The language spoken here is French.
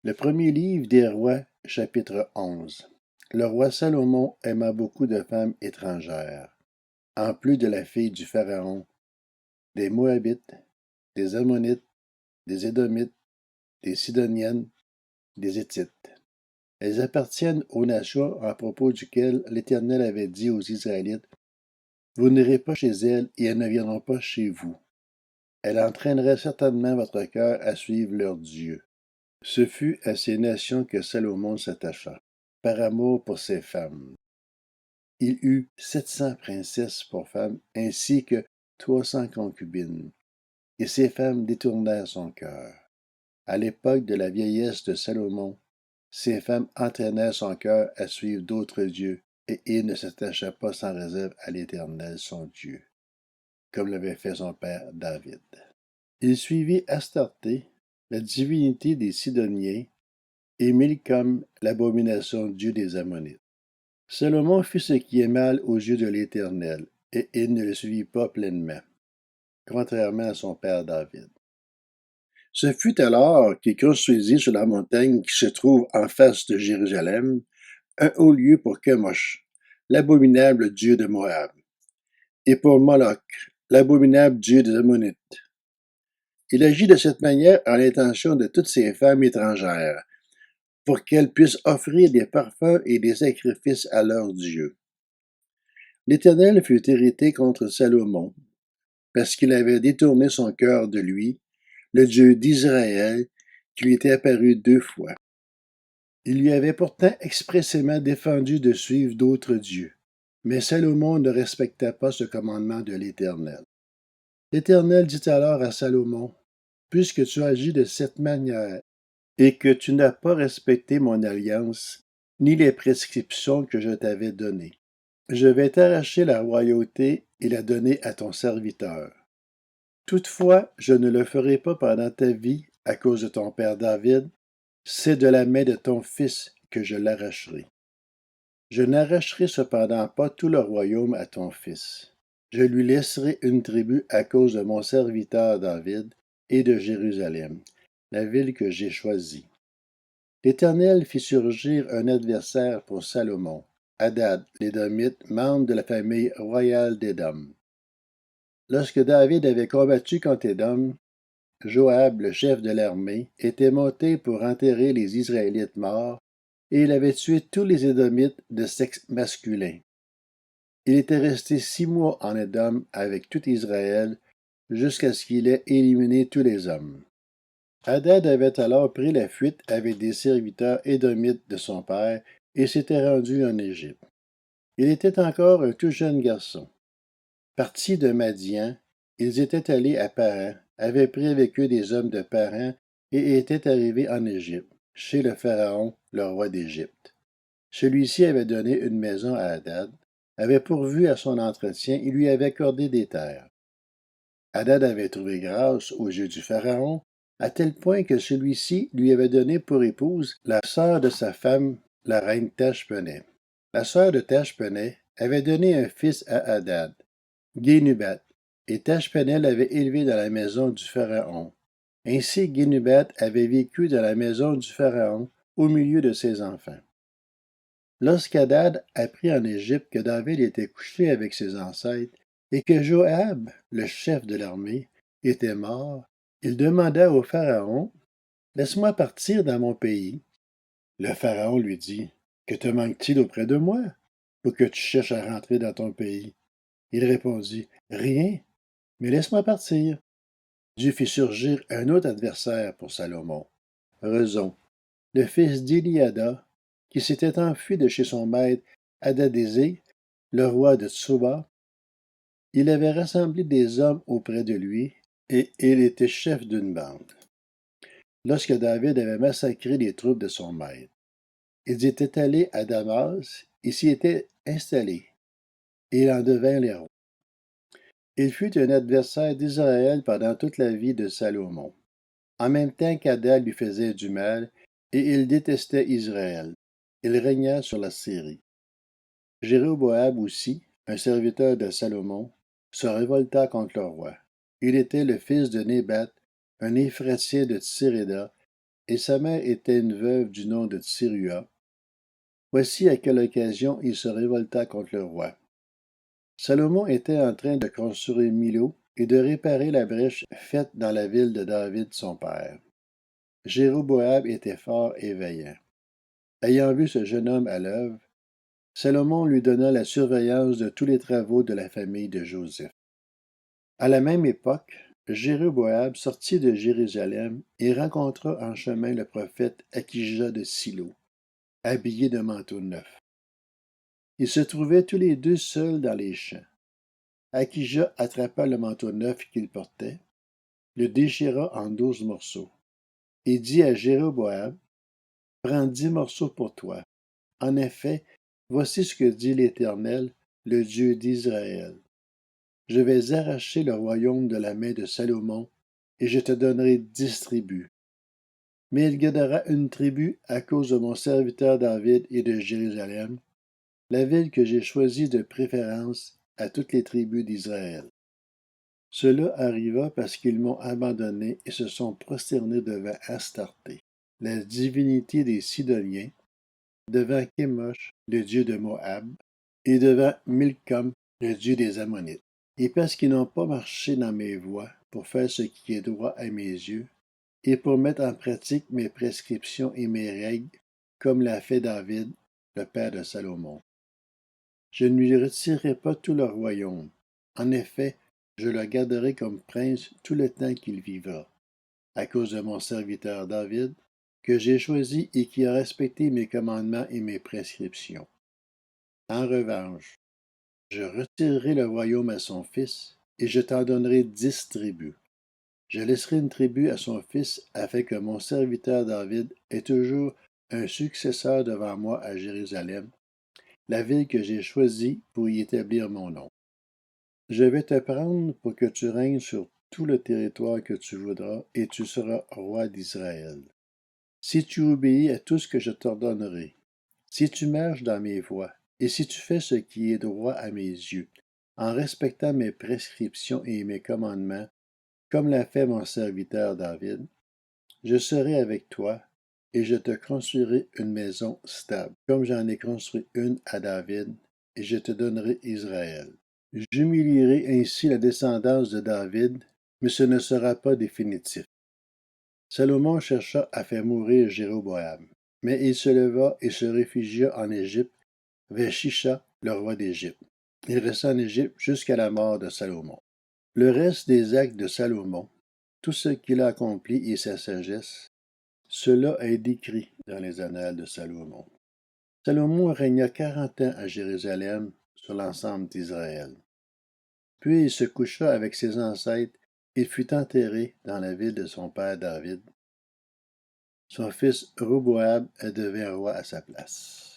Le premier livre des rois, chapitre 11. Le roi Salomon aima beaucoup de femmes étrangères, en plus de la fille du Pharaon, des Moabites, des Ammonites, des Édomites, des Sidoniennes, des Hittites. Elles appartiennent aux nations à propos duquel l'Éternel avait dit aux Israélites, vous n'irez pas chez elles et elles ne viendront pas chez vous. Elles entraîneraient certainement votre cœur à suivre leurs dieux. Ce fut à ces nations que Salomon s'attacha, par amour pour ses femmes. Il eut 700 princesses pour femmes, ainsi que 300 concubines, et ces femmes détournèrent son cœur. À l'époque de la vieillesse de Salomon, ces femmes entraînèrent son cœur à suivre d'autres dieux, et il ne s'attacha pas sans réserve à l'Éternel son Dieu, comme l'avait fait son père David. Il suivit Astarté, la divinité des Sidoniens, et Milcom, l'abomination Dieu des Ammonites. Salomon fit ce qui est mal aux yeux de l'Éternel, et il ne le suivit pas pleinement, contrairement à son père David. Ce fut alors qu'il construisit sur la montagne qui se trouve en face de Jérusalem un haut lieu pour Chemosh, l'abominable dieu de Moab, et pour Moloch, l'abominable dieu des Ammonites. Il agit de cette manière en l'intention de toutes ces femmes étrangères, pour qu'elles puissent offrir des parfums et des sacrifices à leurs dieux. L'Éternel fut irrité contre Salomon, parce qu'il avait détourné son cœur de lui, le Dieu d'Israël, qui lui était apparu 2 fois. Il lui avait pourtant expressément défendu de suivre d'autres dieux, mais Salomon ne respecta pas ce commandement de l'Éternel. L'Éternel dit alors à Salomon, « Puisque tu agis de cette manière, et que tu n'as pas respecté mon alliance, ni les prescriptions que je t'avais données, je vais t'arracher la royauté et la donner à ton serviteur. Toutefois, je ne le ferai pas pendant ta vie à cause de ton père David, c'est de la main de ton fils que je l'arracherai. Je n'arracherai cependant pas tout le royaume à ton fils. Je lui laisserai une tribu à cause de mon serviteur David et de Jérusalem, la ville que j'ai choisie. » L'Éternel fit surgir un adversaire pour Salomon, Hadad, l'Édomite, membre de la famille royale d'Édom. Lorsque David avait combattu contre Édom, Joab, le chef de l'armée, était monté pour enterrer les Israélites morts, et il avait tué tous les Édomites de sexe masculin. Il était resté 6 mois en Édom avec tout Israël, jusqu'à ce qu'il ait éliminé tous les hommes. Hadad avait alors pris la fuite avec des serviteurs édomites de son père et s'était rendu en Égypte. Il était encore un tout jeune garçon. Partis de Madian, ils étaient allés à Paran, avaient pris avec eux des hommes de Paran et étaient arrivés en Égypte, chez le Pharaon, le roi d'Égypte. Celui-ci avait donné une maison à Hadad, avait pourvu à son entretien et lui avait accordé des terres. Hadad avait trouvé grâce aux yeux du Pharaon, à tel point que celui-ci lui avait donné pour épouse la sœur de sa femme, la reine Tachpeneh. La sœur de Tachpeneh avait donné un fils à Hadad, Génubat, et Tachpeneh l'avait élevé dans la maison du Pharaon. Ainsi Génubat avait vécu dans la maison du Pharaon au milieu de ses enfants. Lorsqu'Hadad apprit en Égypte que David était couché avec ses ancêtres et que Joab, le chef de l'armée, était mort, il demanda au Pharaon, « Laisse-moi partir dans mon pays. » Le Pharaon lui dit, « Que te manque-t-il auprès de moi pour que tu cherches à rentrer dans ton pays? » Il répondit, « Rien, mais laisse-moi partir. » Dieu fit surgir un autre adversaire pour Salomon, Rezon, le fils d'Éliada, qui s'était enfui de chez son maître Hadadézé, le roi de Tsoba. Il avait rassemblé des hommes auprès de lui, et il était chef d'une bande. Lorsque David avait massacré les troupes de son maître, ils étaient allés à Damas et s'y étaient installés, et il en devint les rois. Il fut un adversaire d'Israël pendant toute la vie de Salomon, en même temps qu'Hadad lui faisait du mal, et il détestait Israël. Il régna sur la Syrie. Jéroboam aussi, un serviteur de Salomon, se révolta contre le roi. Il était le fils de Nébat, un Éphratien de Tséréda, et sa mère était une veuve du nom de Tsirua. Voici à quelle occasion il se révolta contre le roi. Salomon était en train de construire Milo et de réparer la brèche faite dans la ville de David son père. Jéroboam était fort et vaillant. Ayant vu ce jeune homme à l'œuvre, Salomon lui donna la surveillance de tous les travaux de la famille de Joseph. À la même époque, Jéroboam sortit de Jérusalem et rencontra en chemin le prophète Akija de Silo, habillé de manteau neuf. Ils se trouvaient tous les deux seuls dans les champs. Akija attrapa le manteau neuf qu'il portait, le déchira en 12 morceaux, et dit à Jéroboam, prends 10 morceaux pour toi. En effet, voici ce que dit l'Éternel, le Dieu d'Israël. Je vais arracher le royaume de la main de Salomon, et je te donnerai 10 tribus. Mais il gardera une tribu à cause de mon serviteur David et de Jérusalem, la ville que j'ai choisie de préférence à toutes les tribus d'Israël. Cela arriva parce qu'ils m'ont abandonné et se sont prosternés devant Astarté, la divinité des Sidoniens, devant Kémosh, le dieu de Moab, et devant Milcom, le dieu des Ammonites. Et parce qu'ils n'ont pas marché dans mes voies pour faire ce qui est droit à mes yeux, et pour mettre en pratique mes prescriptions et mes règles, comme l'a fait David, le père de Salomon. Je ne lui retirerai pas tout le royaume. En effet, je le garderai comme prince tout le temps qu'il vivra, à cause de mon serviteur David, que j'ai choisi et qui a respecté mes commandements et mes prescriptions. En revanche, je retirerai le royaume à son fils, et je t'en donnerai 10 tribus. Je laisserai une tribu à son fils, afin que mon serviteur David ait toujours un successeur devant moi à Jérusalem, la ville que j'ai choisie pour y établir mon nom. Je vais te prendre pour que tu règnes sur tout le territoire que tu voudras, et tu seras roi d'Israël. Si tu obéis à tout ce que je t'ordonnerai, si tu marches dans mes voies, et si tu fais ce qui est droit à mes yeux, en respectant mes prescriptions et mes commandements, comme l'a fait mon serviteur David, je serai avec toi, et je te construirai une maison stable, comme j'en ai construit une à David, et je te donnerai Israël. J'humilierai ainsi la descendance de David, mais ce ne sera pas définitif. Salomon chercha à faire mourir Jéroboam, mais il se leva et se réfugia en Égypte, vers Shisha, le roi d'Égypte. Il resta en Égypte jusqu'à la mort de Salomon. Le reste des actes de Salomon, tout ce qu'il a accompli et sa sagesse, cela est décrit dans les annales de Salomon. Salomon régna 40 ans à Jérusalem sur l'ensemble d'Israël. Puis il se coucha avec ses ancêtres et fut enterré dans la ville de son père David. Son fils Roboam devint roi à sa place.